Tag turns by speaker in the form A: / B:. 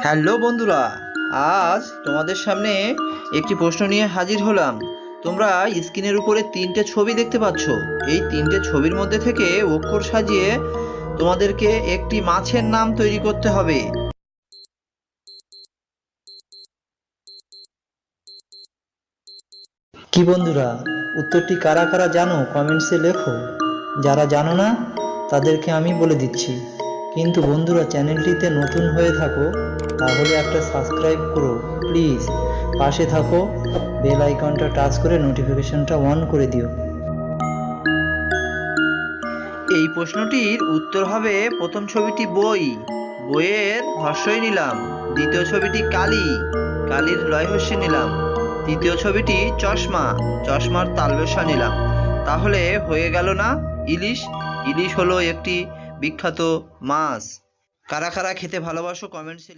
A: Hello বন্ধুরা, আজ তোমাদের সামনে একটি প্রশ্ন নিয়ে হাজির হলাম। তোমরা স্ক্রিনের উপরে তিনটে ছবি দেখতে পাচ্ছ। এই তিনটে ছবির মধ্যে থেকে অক্ষর সাজিয়ে তোমাদেরকে একটি মাছের নাম তৈরি করতে হবে।
B: কি বন্ধুরা, উত্তরটি কারা কারা জানো কমেন্টসে লেখো। যারা জানো না তাদেরকে আমি বলে দিচ্ছি। কিন্তু বন্ধুরা, চ্যানেলটিতে নতুন হয়ে থাকো তাহলে একটা সাবস্ক্রাইব করো প্লিজ। পাশে থাকো, বেল আইকনটা টাচ করে নোটিফিকেশনটা অন করে দিও।
A: এই প্রশ্নটির উত্তর হবে প্রথম ছবিটি বই, বইয়ের হর্ষই নিলাম। দ্বিতীয় ছবিটি কালি, কালির লয় হর্ষে নিলাম। তৃতীয় ছবিটি চশমা, চশমার তালবেশা নিলাম। তাহলে হয়ে গেল না ইলিশ? ইলিশ হলো একটি বিখ্যাত মাছ। কারা কারা খেতে ভালোবাসো কমেন্টসে